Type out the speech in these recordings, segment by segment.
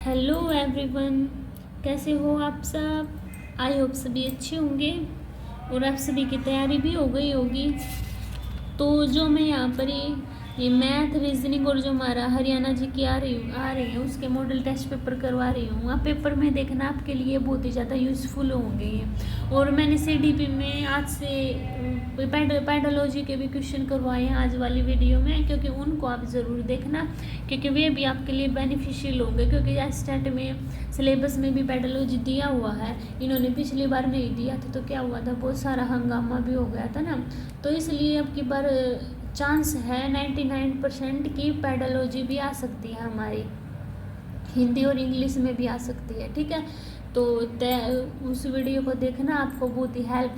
Hello everyone, कैसे हो आप सब। आई होप सभी अच्छे होंगे और आप सभी की तैयारी भी हो गई होगी। तो जो मैं यहाँ पर ये मैथ रीजनिंग और जो हमारा हरियाणा जी की आ रही है उसके मॉडल टेस्ट पेपर करवा रही हूँ। वहाँ पेपर में देखना आपके लिए बहुत ही ज़्यादा यूज़फुल होंगे ये। और मैंने सीडीपी में आज से पेडोलॉजी के भी क्वेश्चन करवाए हैं आज वाली वीडियो में, क्योंकि उनको आप ज़रूर देखना, क्योंकि वे भी आपके लिए बेनिफिशियल होंगे। क्योंकि स्टेट में सिलेबस में भी पेडोलॉजी दिया हुआ है, इन्होंने पिछली बार नहीं दिया था तो क्या हुआ था, बहुत सारा हंगामा भी हो गया था ना। तो इसलिए अब की बार चांस है 99% की पेडोलॉजी भी आ सकती है, हमारी हिंदी और इंग्लिश में भी आ सकती है। ठीक है, तो उस वीडियो को देखना, आपको बहुत ही हेल्प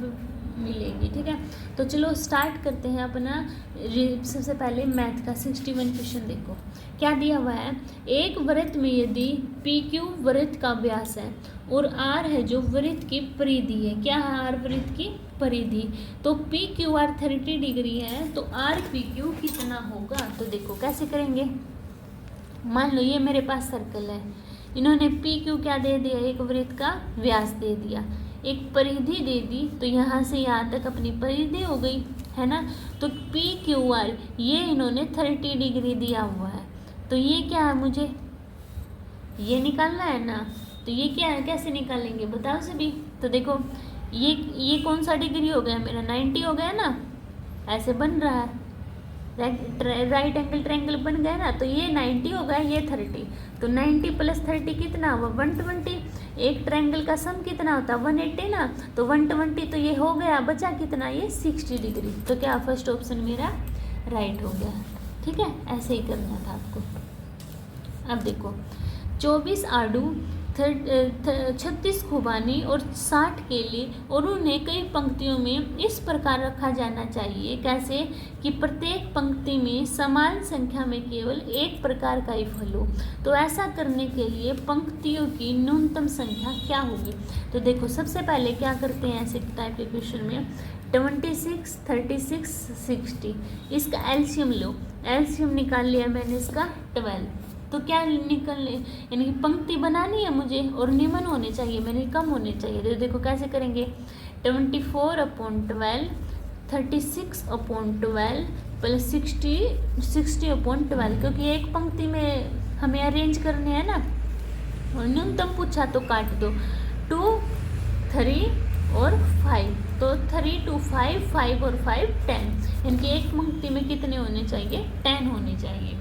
मिलेगी। ठीक है, तो चलो स्टार्ट करते हैं अपना। सबसे पहले मैथ का 61 क्वेश्चन देखो क्या दिया हुआ है। एक वृत्त में यदि पी क्यू वृत्त का व्यास है और आर है जो वृत्त की परिधि है। क्या है आर? वृत्त की परिधि। तो पी क्यू आर 30 डिग्री है, तो आर पी क्यू कितना होगा। तो देखो कैसे करेंगे। मान लो ये मेरे पास सर्कल है, इन्होंने पी क्यू क्या दे दिया, एक वृत्त का व्यास दे दिया, एक परिधि दे दी, तो यहाँ से यहाँ तक अपनी परिधि हो गई, है ना। तो पी क्यू आर ये इन्होंने 30 डिग्री दिया हुआ है, तो ये क्या है, मुझे ये निकालना है ना। तो ये क्या है, कैसे निकालेंगे बताओ सभी। तो देखो ये कौन सा डिग्री हो गया मेरा, 90 हो गया ना, ऐसे बन रहा है, राइट एंगल ट्रायंगल बन गया ना। तो ये 90 हो गया, ये 30, तो 90 प्लस 30 कितना हुआ, 120। एक ट्रायंगल का सम कितना होता है, 180 ना। तो 120 तो ये हो गया, बचा कितना, ये 60 डिग्री। तो क्या फर्स्ट ऑप्शन मेरा राइट हो गया। ठीक है, ऐसे ही करना था आपको। अब देखो 24 आडू 36 खुबानी और 60 केले, और उन्हें कई पंक्तियों में इस प्रकार रखा जाना चाहिए, कैसे कि प्रत्येक पंक्ति में समान संख्या में केवल एक प्रकार का ही फल हो। तो ऐसा करने के लिए पंक्तियों की न्यूनतम संख्या क्या होगी। तो देखो सबसे पहले क्या करते हैं ऐसे टाइप के क्वेश्चन में, 26, 36, 60, इसका एलसीएम लो। एलसीएम निकाल लिया मैंने इसका 12। तो क्या निकलने, यानी कि पंक्ति बनानी है मुझे और निम्न होने चाहिए, मैंने कम होने चाहिए। तो देखो कैसे करेंगे, 24/12, 36/12 प्लस 60/12, क्योंकि एक पंक्ति में हमें अरेंज करने हैं ना। और न्यूनतम पूछा तो काट दो, 2, 3 और 5, तो 3, 2, 5, 5 और 5 10, यानी कि एक पंक्ति में कितने होने चाहिए, 10 होने चाहिए मेरे।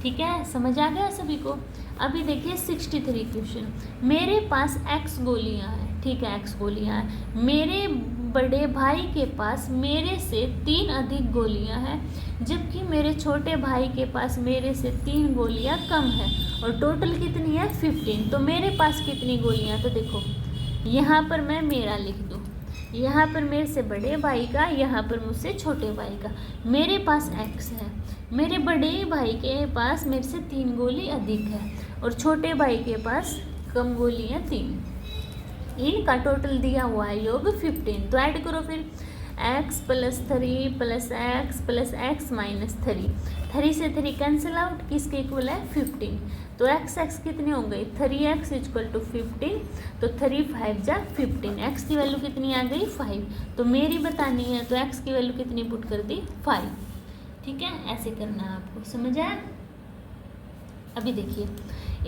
ठीक है, समझ आ गया सभी को। अभी देखिए 63 क्वेश्चन, मेरे पास x गोलियां हैं। ठीक है, x गोलियां हैं, मेरे बड़े भाई के पास मेरे से 3 अधिक गोलियां हैं, जबकि मेरे छोटे भाई के पास मेरे से 3 गोलियां कम है, और टोटल कितनी है 15। तो मेरे पास कितनी गोलियां, तो देखो यहाँ पर मैं मेरा लिख दूँ, यहाँ पर मेरे से बड़े भाई का, यहाँ पर मुझसे छोटे भाई का। मेरे पास x है, मेरे बड़े भाई के पास मेरे से 3 गोली अधिक है, और छोटे भाई के पास कम गोली है 3। इनका टोटल दिया हुआ है योग 15। तो ऐड करो फिर, x + 3 + x + x - 3, 3 से 3 कैंसिल आउट, किसके इक्वल है 15। तो x कितनी हो गई, 3x = 15, तो 3 5 जा 15, x की वैल्यू कितनी आ गई 5। तो मेरी बतानी है, तो x की वैल्यू कितनी पुट कर दी 5। ठीक है, ऐसे करना है आपको, समझ आया। अभी देखिए,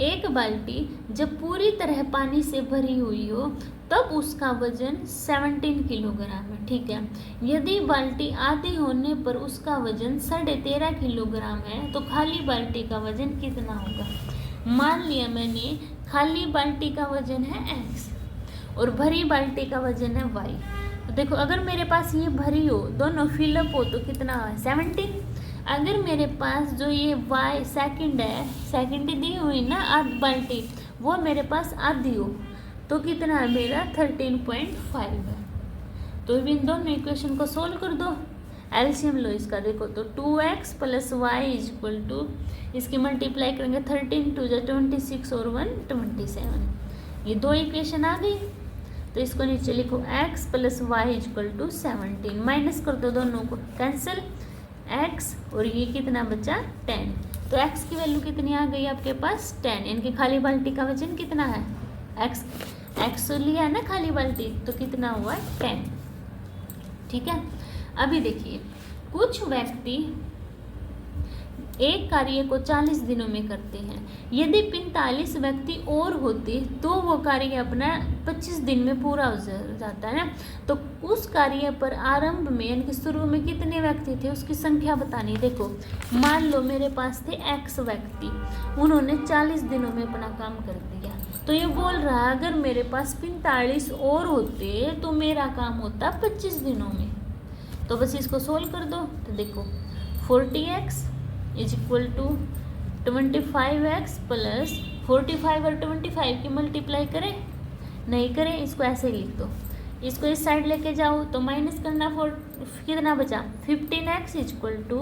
एक बाल्टी जब पूरी तरह पानी से भरी हुई हो तब उसका वजन 17 किलोग्राम है। ठीक है, यदि बाल्टी आधी होने पर उसका वजन 13.5 किलोग्राम है, तो खाली बाल्टी का वजन कितना होगा। मान लिया मैंने खाली बाल्टी का वजन है x और भरी बाल्टी का वजन है y। तो देखो अगर मेरे पास ये भरी हो, दोनों फिलअप हो, तो कितना है 17। अगर मेरे पास जो ये y सेकंड है, सेकंड दी हुई ना आध बाल्टी, वो मेरे पास आधी हो, तो कितना है मेरा 13.5 है। तो इन दोनों इक्वेशन को सोल्व कर दो, एलसीएम लो इसका। देखो तो 2x + y = इसकी मल्टीप्लाई करेंगे, 13 2 = 26 और 1 27, ये दो इक्वेशन आ गई। तो इसको नीचे लिखो, x + y = 17, माइनस कर दो दोनों को, कैंसिल x, और ये कितना बचा 10। तो x की वैल्यू कितनी आ गई आपके पास 10, यानी कि खाली बाल्टी का वजन कितना है x लिया है ना खाली बाल्टी, तो कितना हुआ 10। ठीक है, अभी देखिए कुछ व्यक्ति एक कार्य को 40 दिनों में करते हैं, यदि 45 व्यक्ति और होते तो वो कार्य अपना 25 दिन में पूरा हो जाता है ना। तो उस कार्य पर आरंभ में यानी कि शुरू में कितने व्यक्ति थे उसकी संख्या बतानी। देखो मान लो मेरे पास थे x व्यक्ति, उन्होंने 40 दिनों में अपना काम कर दिया, तो ये बोल रहा है अगर मेरे पास 45 और होते तो मेरा काम होता 25 दिनों में। तो बस इसको सोल्व कर दो, तो देखो 40x is equal to 25x plus 45 और 25 की मल्टीप्लाई करें, नहीं करें, इसको ऐसे ही लिख दो। इसको इस साइड लेके जाओ तो माइनस करना, कितना बचा 15x is equal to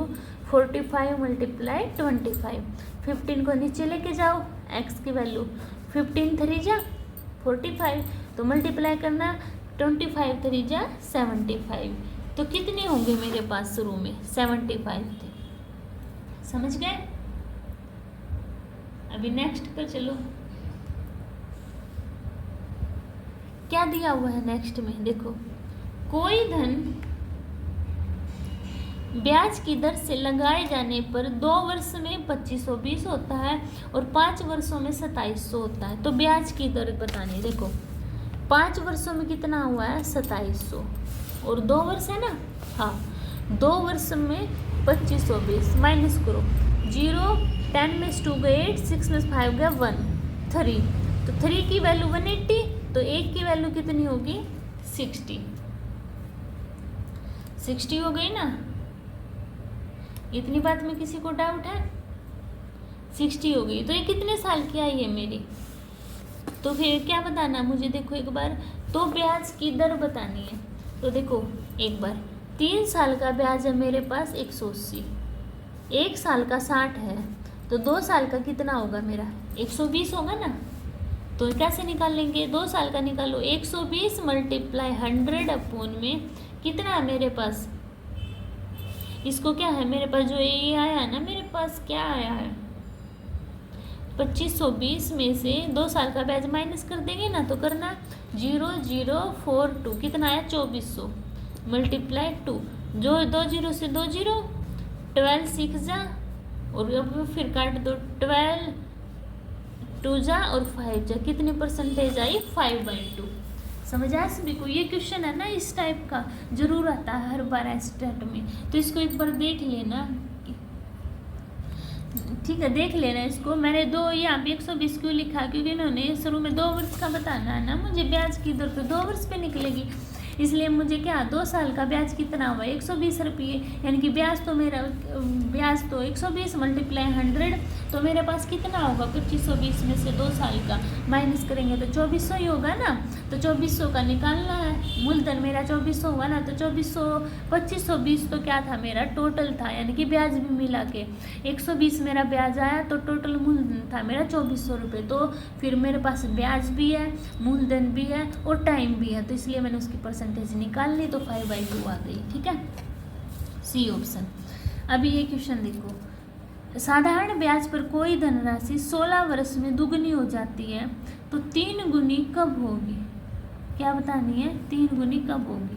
45 multiply 25। 15 को नीचे लेके जाओ, x की वैल्यू 15 3 जा 45, तो मल्टीप्लाई करना 25 3 जा 75। तो कितने होंगे मेरे पास शुरू में 75 थे। समझ गए? अभी नेक्स्ट पर चलो, क्या दिया हुआ है नेक्स्ट में। देखो कोई धन ब्याज की दर से लगाए जाने पर 2 वर्ष में 2520 होता है और 5 वर्षों में 2700 होता है। तो ब्याज की दर बतानी। देखो 5 वर्षों में कितना हुआ है 2700 और 2 वर्ष है ना, हाँ 2 वर्ष में 2520, माइनस करो 0 10 में 2 गए 8, 6 में 5 गया 1 3, तो 3 की वैल्यू 180, तो 1 की वैल्यू कितनी होगी 60 हो गई ना। इतनी बात में किसी को डाउट है? 60 हो गई। तो ये कितने साल की आई है मेरी, तो फिर क्या बताना मुझे। देखो एक बार तो ब्याज की दर बतानी है, तो देखो एक बार 3 साल का ब्याज है मेरे पास 180, 1 साल का 60 है, तो 2 साल का कितना होगा मेरा 120 होगा ना। तो कैसे निकाल लेंगे, 2 साल का निकालो 120 मल्टीप्लाई 100 अपॉन में कितना है मेरे पास, इसको क्या है मेरे पास जो ये आया है ना, मेरे पास क्या आया है 2520 में से 2 साल का ब्याज माइनस कर देंगे ना, तो करना 0042, कितना आया 2400 मल्टीप्लाई 2, जो 2 जीरो से 2 जीरो 12 6 जा और अब फिर काट दो 12 2 जा और 5 जा, कितनी परसेंटेज आई 5/2। समझ आया सभी को? ये क्वेश्चन है ना इस टाइप का जरूर आता है हर बार स्टेट में, तो इसको एक बार देख लेना। ठीक है देख लेना इसको। मैंने 2 यहाँ पे 120 क्यों लिखा, क्योंकि इन्होंने शुरू में 2 वर्ष का बताना है ना मुझे, ब्याज की दर तो 2 वर्ष पे निकलेगी, इसलिए मुझे क्या 2 साल का ब्याज कितना हुआ 120 रुपये, यानी कि ब्याज तो 120 मल्टीप्लाई 100, तो मेरे पास कितना होगा 2520 में से 2 साल का माइनस करेंगे तो 2400 ही होगा ना। तो 2400 का निकालना है, मूलधन मेरा 2400 हुआ ना, तो 2520 तो क्या था मेरा टोटल था, यानी कि ब्याज भी मिला के 120 मेरा ब्याज आया, तो टोटल मूलधन था मेरा 2400 रुपये। तो फिर मेरे पास ब्याज भी है, मूलधन भी है और टाइम भी है, तो इसलिए मैंने उसकी परसेंटेज निकाल ली, तो 5/2 आ गई। ठीक है, सी ऑप्शन। अभी ये क्वेश्चन देखो, साधारण ब्याज पर कोई धनराशि 16 वर्ष में दुगनी हो जाती है, तो 3 गुनी कब होगी, क्या बतानी है 3 गुनी कब होगी।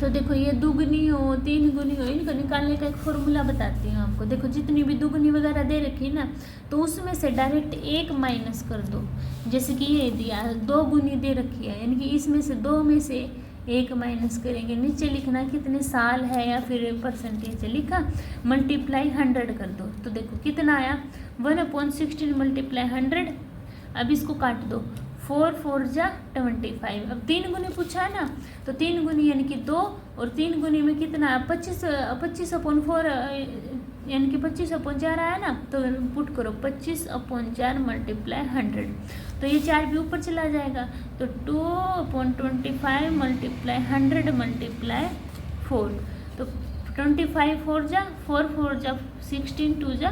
तो देखो ये दुगनी हो 3 गुनी हो, इनको निकालने का एक फॉर्मूला बताती हूँ आपको। देखो जितनी भी दुगनी वगैरह दे रखी ना, तो उसमें से डायरेक्ट 1 माइनस कर दो। जैसे कि ये दिया 2 गुनी दे रखी है, यानी कि इसमें से 2 में से 1 माइनस करेंगे, नीचे लिखना कितने साल है या फिर परसेंटेज लिखा, मल्टीप्लाई 100 कर दो। तो देखो कितना आया 1/16 मल्टीप्लाई 100। अब इसको काट दो, 4 4 जा 25। अब 3 गुनी पूछा है ना, तो 3 गुनी यानी कि 2, और 3 गुनी में कितना 25/4 यानी कि 25/4 आया ना, तो पुट करो 25/4 मल्टीप्लाई 100, तो ये 4 भी ऊपर चला जाएगा, तो 2/25 मल्टीप्लाई 100 मल्टीप्लाई 4, तो 25 4 जा 4 4 जा 16 2 जा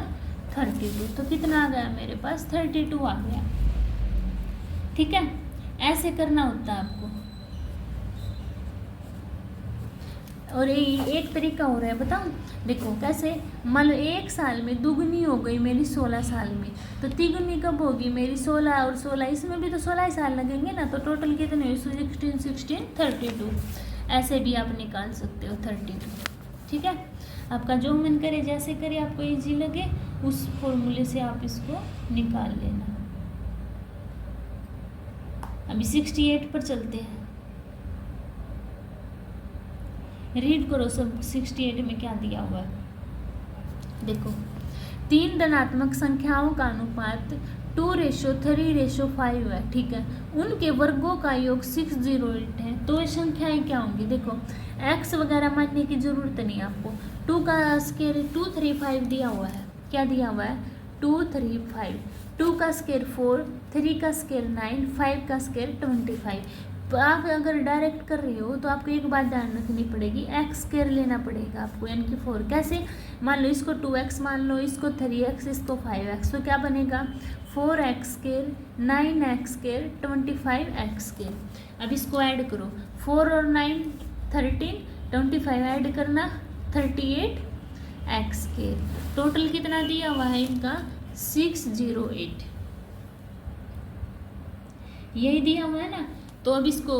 32, तो कितना आ गया मेरे पास 32 आ गया। ठीक है, ऐसे करना होता है आपको। और एक तरीका हो रहा है, बताऊं? देखो कैसे, मान लो 1 साल में दुगनी हो गई मेरी 16 साल में, तो तिगुनी कब होगी मेरी 16, और 16 इसमें भी तो 16 ही साल लगेंगे ना, तो टोटल कितने हुए? 16 16 32। ऐसे भी आप निकाल सकते हो 32। ठीक है, आपका जो मन करे जैसे करे, आपको इजी लगे उस फॉर्मूले से आप इसको निकाल लेना। अभी 68 पर चलते हैं, रीड करो सब 68 में क्या दिया हुआ है। देखो 3 धनात्मक संख्याओं का अनुपात 2:3:5 है। ठीक है, उनके वर्गों का योग 608 है, तो ये संख्याएं क्या होंगी? देखो x वगैरह मानने की जरूरत नहीं आपको। 2 का स्केयर 235 दिया हुआ है, क्या दिया हुआ है? 235। 2 का स्केयर 4, 3 का स्केयर 9, 5 का स्केयर 25। तो आप अगर डायरेक्ट कर रहे हो तो आपको एक बात ध्यान रखनी पड़ेगी, एक्स स्क्वायर लेना पड़ेगा आपको, यानी कि 4। कैसे? मान लो इसको 2x मान लो, इसको 3x, इसको 5x, तो क्या बनेगा? 4x square, 9x square, 25x square. अब इसको ऐड करो, 4 और 9 13, 25 ऐड करना 38x स्क्वायर। टोटल कितना दिया हुआ है इनका? 608, यही दिया हुआ है ना। तो अब इसको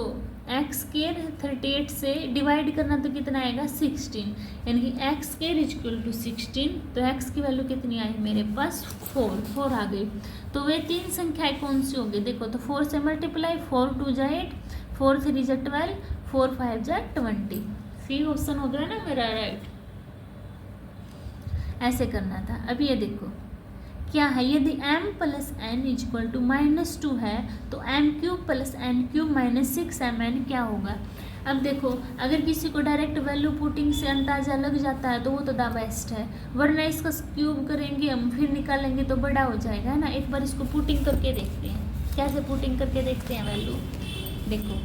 एक्स स्क्वायर 38 से डिवाइड करना तो कितना आएगा? 16, यानी कि एक्स स्क्वायर इक्वल टू 16। तो एक्स की वैल्यू कितनी आई मेरे पास? 4 आ गई। तो वे 3 संख्याएं कौन सी होंगी? देखो तो 4 से मल्टीप्लाई, 4 2 जा 8, 4 3 जा 12, 4 5 जा 20। सी ऑप्शन हो गया ना मेरा राइट। ऐसे करना था। अब ये देखो क्या है, यदि m plus n equal to -2 है तो m³ प्लस n³ -6mn क्या होगा? अब देखो अगर किसी को डायरेक्ट वैल्यू पुटिंग से अंदाज़ा लग जाता है तो वो तो द बेस्ट है, वरना इसका क्यूब करेंगे हम फिर निकालेंगे तो बड़ा हो जाएगा, है ना। एक बार इसको पुटिंग करके देखते हैं, कैसे पुटिंग करके देखते हैं वैल्यू। देखो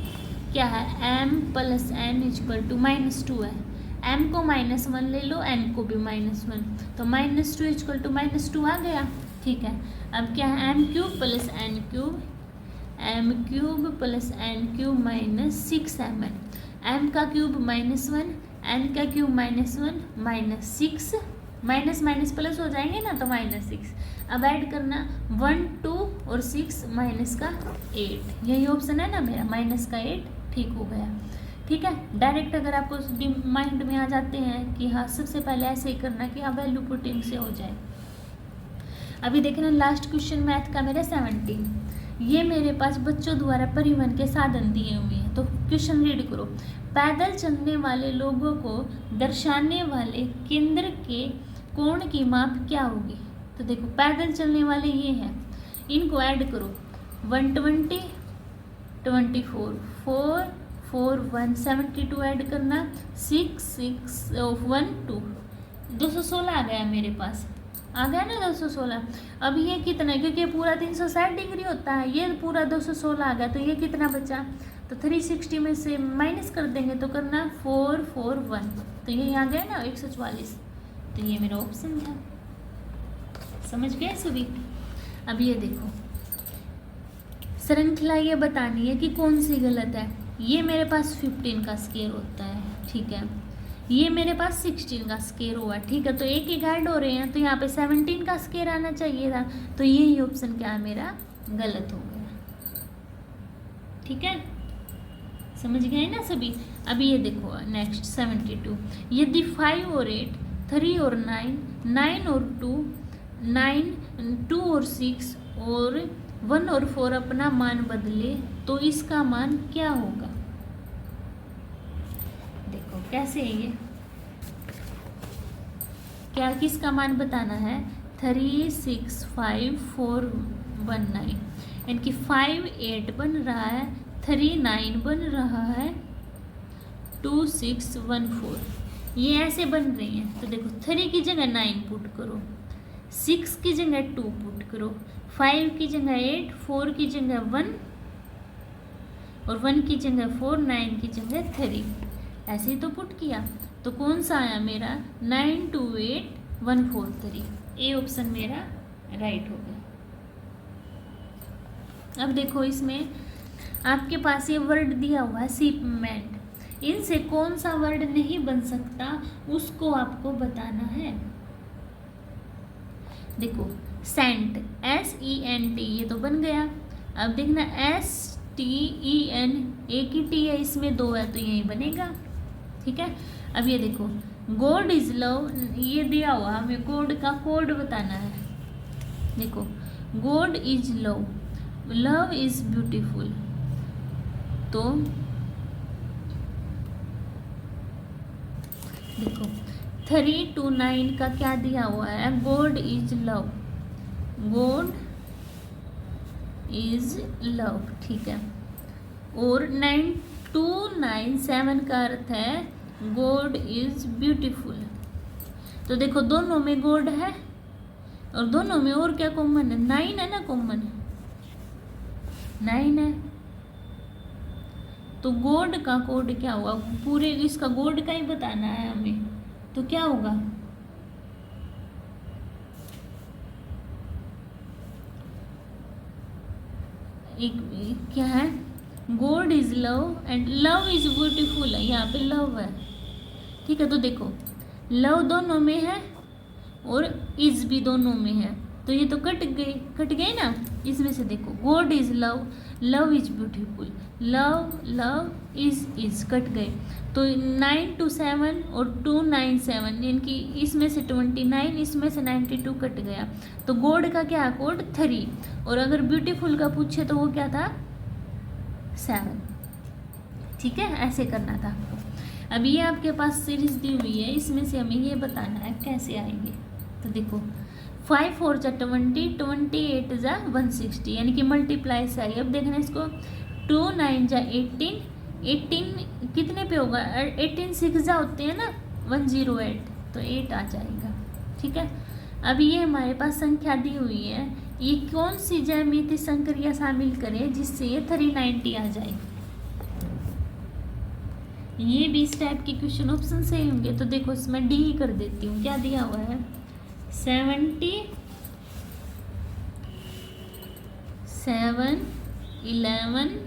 क्या है, m plus n equal to -2 है, m को -1 ले लो, n को भी -1, तो -2 इक्वल टू -2 आ गया। ठीक है, अब क्या है, m³ plus n³ m³ plus n³ -6mn, m का क्यूब -1, n का क्यूब -1 -6, माइनस माइनस प्लस हो जाएंगे ना तो -6। अब ऐड करना 1 2 और 6 माइनस का 8, यही ऑप्शन है ना मेरा, माइनस का 8। ठीक हो गया। ठीक है, डायरेक्ट अगर आपको माइंड में आ जाते हैं कि हाँ सबसे पहले ऐसे ही करना कि हाँ वैल्यू पुटिंग से हो जाए। अभी देखना लास्ट क्वेश्चन मैथ का मेरा 17। ये मेरे पास बच्चों द्वारा परिवहन के साधन दिए हुए हैं, तो क्वेश्चन रीड करो। पैदल चलने वाले लोगों को दर्शाने वाले केंद्र के कोण की माप क्या होगी? तो देखो पैदल चलने वाले ये हैं, इनको ऐड करो 120 24 4 4 1 72 ऐड करना 6 6 1 2 216 आ गया मेरे पास, आ गया ना 216। अब ये कितना है, क्योंकि पूरा 360 डिग्री होता है, ये पूरा 216 आ गया, तो ये कितना बचा? तो 360 में से माइनस कर देंगे तो करना 4 4 1, तो ये आ गया ना 144। तो ये मेरा ऑप्शन था, समझ गए सभी। अब ये देखो श्रृंखला ये बतानी है कि कौन सी गलत है। ये मेरे पास 15 का स्केयर होता है, ठीक है, ये मेरे पास 16 का स्केयर हुआ, ठीक है, तो एक ही ऐड हो रहे हैं, तो यहाँ पे 17 का स्केयर आना चाहिए था, तो यही ऑप्शन क्या है मेरा गलत हो गया। ठीक है, समझ गए ना सभी। अभी ये देखो नेक्स्ट 72, यदि 5 और 8 3 और 9 9 और 2 9 2 और 6 और 1 और 4 अपना मान बदले तो इसका मान क्या होगा? देखो कैसे है ये, क्या किसका मान बताना है? 3 6 5 4 1 9, यानी कि 5 8 बन रहा है, 3 9 बन रहा है, 2 6 1 4, ये ऐसे बन रहे हैं। तो देखो 3 की जगह 9 पुट करो, 6 की जगह 2 पुट करो, 5 की जगह 8, 4 की जगह 1 और 1 की जगह 4, 9 की जगह 3, ऐसे ही तो पुट किया। तो कौन सा आया मेरा? 9 2 8 1 4 3, ए ऑप्शन मेरा राइट हो गया। अब देखो इसमें आपके पास ये वर्ड दिया हुआ है सीपमेंट, इनसे कौन सा वर्ड नहीं बन सकता उसको आपको बताना है। देखो सेंट, SENT ये तो बन गया। अब देखना STEN, एक ही टी है इसमें, दो है तो यही बनेगा। ठीक है, अब ये देखो गॉड इज लव, ये दिया हुआ हमें गॉड का कोड बताना है। देखो God is love, love is beautiful, तो देखो 3 to 9 का क्या दिया हुआ है, God is love, God is love. ठीक है, और 9 to 9 7 का अर्थ है गॉड इज ब्यूटीफुल। तो देखो दोनों में गॉड है और दोनों में और क्या कॉमन है, 9 है ना, कॉमन 9 है। तो गॉड का कोड क्या होगा, पूरे इसका गॉड का ही बताना है हमें, तो क्या होगा, एक क्या है, God is love and love is beautiful है, यहाँ पे लव है। ठीक है, तो देखो लव दोनों में है और इज भी दोनों में है, तो ये तो कट गए ना इसमें से। देखो God is love, love is beautiful, love love is cut गए, तो 9 to 7 और 2 9 7, इनकी इसमें से 29, इसमें से 92 कट गया। तो गॉड का क्या है कोड 3, और अगर ब्यूटीफुल का पूछे तो वो क्या था 7। ठीक है, ऐसे करना था आपको। अब ये आपके पास सीरीज दी हुई है, इसमें से हमें ये बताना है कैसे आएंगे। तो देखो 5 4 जा 20, 28 जा 160, यानी कि मल्टीप्लाई से आई। अब देखना इसको 2 9 जा 18, 18 कितने पे होगा, 18 6 जा होते हैं ना 108, तो 8 आ जाएगा। ठीक है, अब ये हमारे पास संख्या दी हुई है, ये कौन सी ज्यामितीय संक्रिया शामिल करें जिससे ये 390 आ जाए। ये भी इस टाइप के क्वेश्चन ऑप्शन से होंगे, तो देखो इसमें डी ही कर देती हूँ। क्या दिया हुआ है 70 7 11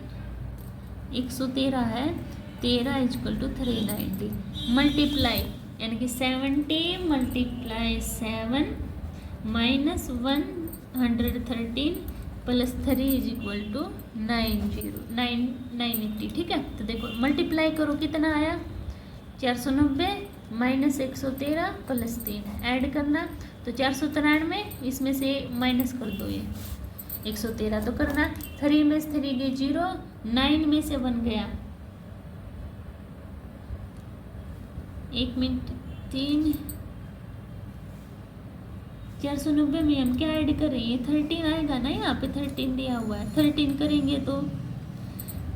113 है, 13 इक्वल टू 390 मल्टीप्लाई, यानी कि 70 multiply 7 minus 113 plus 3 is equal to 980। ठीक है, तो देखो मल्टीप्लाई करो कितना आया 490 माइनस 113 प्लस 3, ऐड करना तो 493, इसमें से माइनस कर दो ये 113, तो करना 3 में से 3 गए 0, 9 में से 1 गया 1 मिनट 3, 490 में हम क्या ऐड करें, ये 13 आएगा ना, यहाँ पे 13 दिया हुआ है, 13 करेंगे तो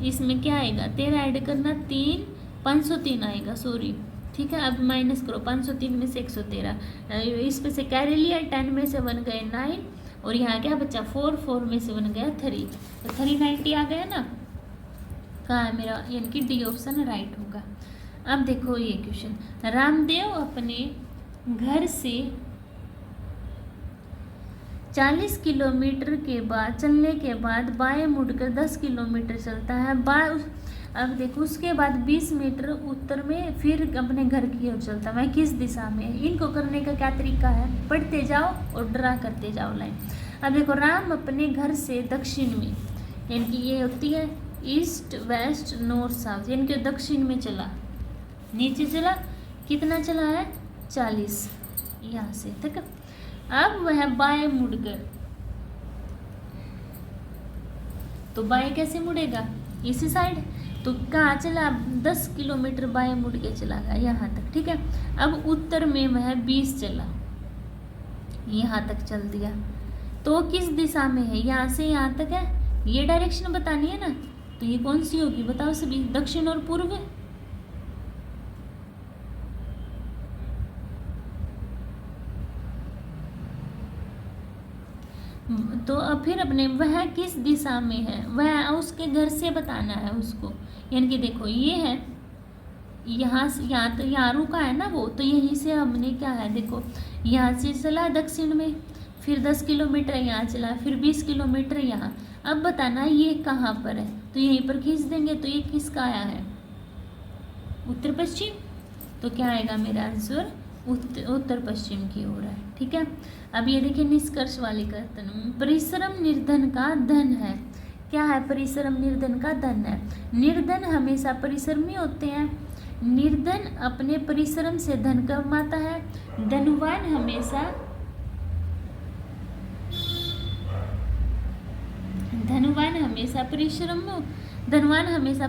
इसमें क्या आएगा 13 ऐड करना 3 503 आएगा, सॉरी। ठीक है, अब माइनस करो 503 में से 113, इसमें से कैरी लिया, 10 में से 1 गए 9, और यहाँ क्या बचा 4, 4 में से 1 गया 3, तो 390 आ गया ना। कहाँ है मेरा, यानी कि डी ऑप्शन राइट होगा। अब देखो ये क्वेश्चन, रामदेव अपने घर से 40 किलोमीटर के बाद चलने के बाद बाएं मुड़कर 10 किलोमीटर चलता है। अब देखो उसके बाद 20 मीटर उत्तर में फिर अपने घर की ओर चलता है, मैं किस दिशा में। इनको करने का क्या तरीका है, पढ़ते जाओ और ड्रा करते जाओ लाइन। अब देखो राम अपने घर से दक्षिण में, यानी कि ये होती है ईस्ट वेस्ट नॉर्थ साउथ, यानी कि दक्षिण में चला, नीचे चला, कितना चला है 40 यहाँ से तक। अब वह बाएं मुड़कर, तो बाएं कैसे मुड़ेगा, इसी साइड, तो कहाँ चला 10 किलोमीटर बाएं मुड़ के चला गया यहाँ तक। ठीक है, अब उत्तर में वह 20 चला, यहाँ तक चल दिया, तो किस दिशा में है, यहाँ से यहाँ तक है, ये डायरेक्शन बतानी है ना, तो ये कौन सी होगी बताओ सभी, दक्षिण और पूर्व। तो अब फिर अपने वह किस दिशा में है, वह उसके घर से बताना है उसको, यानी कि देखो ये है यहाँ से, यहाँ तो यहाँ रुका है ना वो, तो यहीं से हमने क्या है देखो यहाँ से चला दक्षिण में, फिर 10 किलोमीटर यहाँ चला, फिर 20 किलोमीटर यहाँ। अब बताना ये कहाँ पर है, तो यहीं पर खींच देंगे, तो ये किसका आया है उत्तर पश्चिम, तो क्या आएगा मेरा आंसर उत्तर पश्चिम की ओर है। ठीक है, अब ये देखिए निष्कर्ष वाले कथन, परिश्रम निर्धन का धन है। क्या है? परिश्रम निर्धन का धन है। निर्धन हमेशा परिश्रमी होते हैं, निर्धन अपने परिश्रम से धन कमाता है, धनवान हमेशा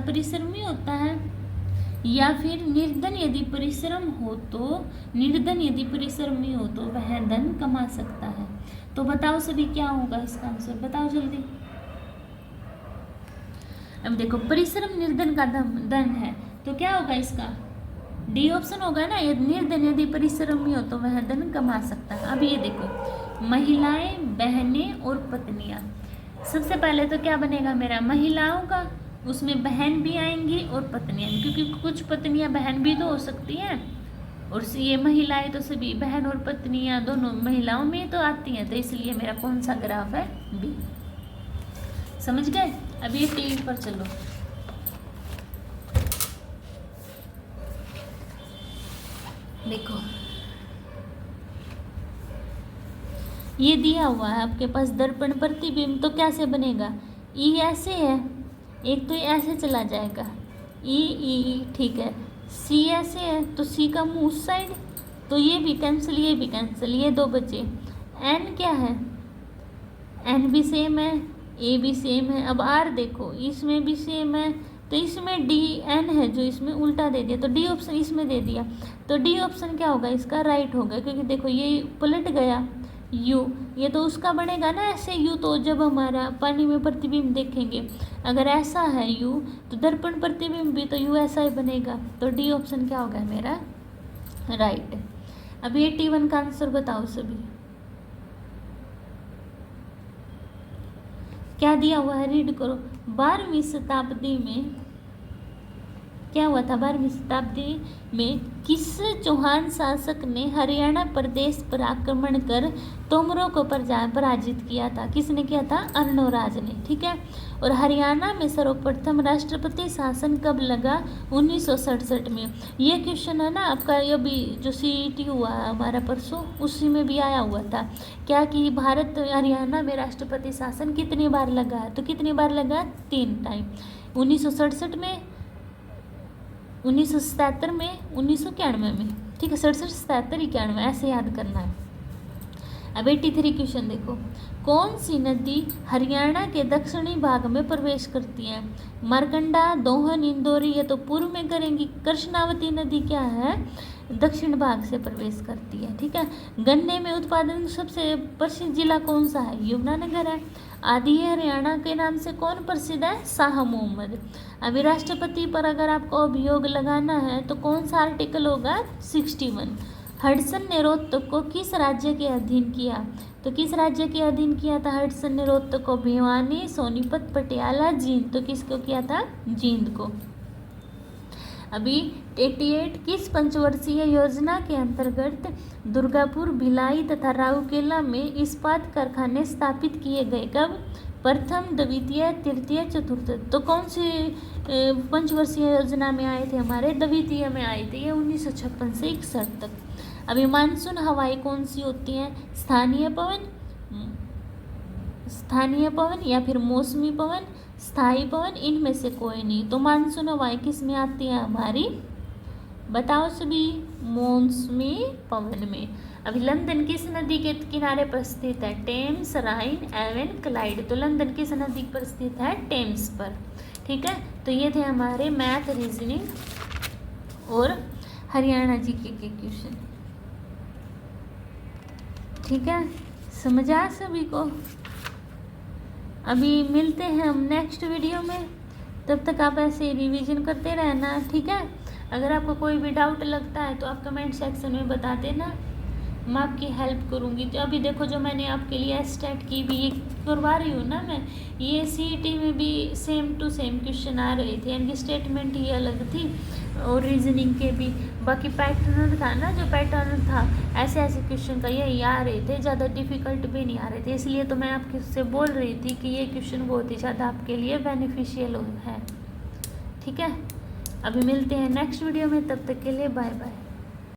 परिश्रमी होता है। या फिर निर्धन यदि परिश्रमी हो तो वह धन कमा सकता है। तो बताओ सभी क्या होगा इसका आंसर, बताओ जल्दी। अब देखो परिश्रम निर्धन का धन है, तो क्या होगा इसका? डी ऑप्शन होगा ना, निर्धन यदि परिश्रमी हो तो वह धन कमा सकता है। अब ये देखो महिलाएं, बहनें और पत्नियां। सबसे पहले तो क्या बनेगा मेरा? महिलाओं का, उसमें बहन भी आएंगी और पत्नियां, क्योंकि कुछ पत्नियां बहन भी तो हो सकती हैं, और ये महिलाएं तो सभी बहन और पत्नियां दोनों महिलाओं में तो आती हैं, तो इसलिए मेरा कौन सा ग्राफ है? बी। समझ गए? अब ये टीवी पर चलो, देखो ये दिया हुआ है आपके पास दर्पण प्रतिबिंब, तो कैसे बनेगा? ई ऐसे है, एक तो ये ऐसे चला जाएगा, ई ठीक है। सी ऐसे है तो सी का मुंह उस साइड, तो ये भी कैंसिल, ये भी कैंसिल, ये दो बचे। एन क्या है? एन भी सेम है, ए भी सेम है। अब आर देखो, इसमें भी सेम है, तो इसमें डी एन है जो इसमें उल्टा दे दिया, तो डी ऑप्शन इसमें दे दिया, तो डी ऑप्शन क्या होगा इसका? राइट होगा, क्योंकि देखो ये पलट गया यू, ये तो उसका बनेगा ना ऐसे यू, तो जब हमारा पानी में प्रतिबिंब देखेंगे अगर ऐसा है यू, तो दर्पण प्रतिबिंब भी तो यू ऐसा ही बनेगा, तो डी ऑप्शन क्या होगा मेरा? राइट। अब 81 का आंसर बताओ सभी, क्या दिया हुआ है? रीड करो। 12वीं शताब्दी में क्या हुआ था? 12वीं शताब्दी में किस चौहान शासक ने हरियाणा प्रदेश पर आक्रमण कर तोमरों को पराजित किया था? किसने किया था? अर्णोराज ने। ठीक है, और हरियाणा में सर्वप्रथम राष्ट्रपति शासन कब लगा? 1967 में। ये क्वेश्चन है ना आपका, ये भी जो CET हुआ है हमारा परसों, उसी में भी आया हुआ था क्या कि भारत हरियाणा में राष्ट्रपति शासन कितनी बार लगा है? तो कितनी बार लगा? 3 टाइम, 1967 में, 1977 में, 1991 में। ठीक है, 67, 77, 91 ऐसे याद करना है। अब 83 क्वेश्चन देखो, कौन सी नदी हरियाणा के दक्षिणी भाग में प्रवेश करती है? मारकंडा, दोहन, इंदौरी, ये तो पूर्व में करेंगी। कृष्णावती नदी क्या है? दक्षिण भाग से प्रवेश करती है। ठीक है, गन्ने में उत्पादन सबसे प्रसिद्ध जिला कौन सा है? यमुनानगर है। आदि हरियाणा के नाम से कौन प्रसिद्ध है? शाह मोहम्मद। अभी राष्ट्रपति पर अगर आपको अभियोग लगाना है तो कौन सा आर्टिकल होगा? 61। हडसन ने रोहतक को किस राज्य के अधीन किया? तो किस राज्य के अधीन किया था हडसन ने रोहतक को? भिवानी, सोनीपत, पटियाला, जींद। तो किसको किया था? जींद को। अभी 88 किस पंचवर्षीय योजना के अंतर्गत दुर्गापुर, भिलाई तथा राउरकेला में इस्पात कारखाने स्थापित किए गए? कब? प्रथम, द्वितीय, तृतीय, चतुर्थ। तो कौन सी पंचवर्षीय योजना में आए थे? हमारे द्वितीय में आए थे, ये 1956 से 61 तक। अभी मानसून हवाएं कौन सी होती हैं? स्थानीय पवन या फिर मौसमी पवन, स्थायी पवन, इनमें से कोई नहीं। तो मानसून हवाएं किस में आती हैं हमारी? बताओ सभी। मौसमी पवन में। अभी लंदन किस नदी के किनारे पर स्थित है? टेम्स, राइन, एवन, क्लाइड। तो लंदन किस नदी पर स्थित है? टेम्स पर। ठीक है, तो ये थे हमारे मैथ, रीजनिंग और हरियाणा जीके के क्वेश्चन। ठीक है, समझा सभी को? अभी मिलते हैं हम नेक्स्ट वीडियो में, तब तक आप ऐसे रिवीजन करते रहना। ठीक है, अगर आपको कोई भी डाउट लगता है तो आप कमेंट सेक्शन में बता देना, मैं आपकी हेल्प करूँगी। तो अभी देखो जो मैंने आपके लिए एस्टेट की भी ये करवा रही हूँ ना मैं, ये CET में भी सेम टू सेम क्वेश्चन आ रहे थे, इनकी स्टेटमेंट ही अलग थी और रीजनिंग के भी। बाकी पैटर्न था ना, जो पैटर्न था ऐसे ऐसे क्वेश्चन का यही आ रहे थे, ज़्यादा डिफ़िकल्ट भी नहीं आ रहे थे। इसलिए तो मैं आपके से बोल रही थी कि ये क्वेश्चन बहुत ही ज़्यादा आपके लिए बेनिफिशियल है। ठीक है, अभी मिलते हैं नेक्स्ट वीडियो में, तब तक के लिए बाय बाय।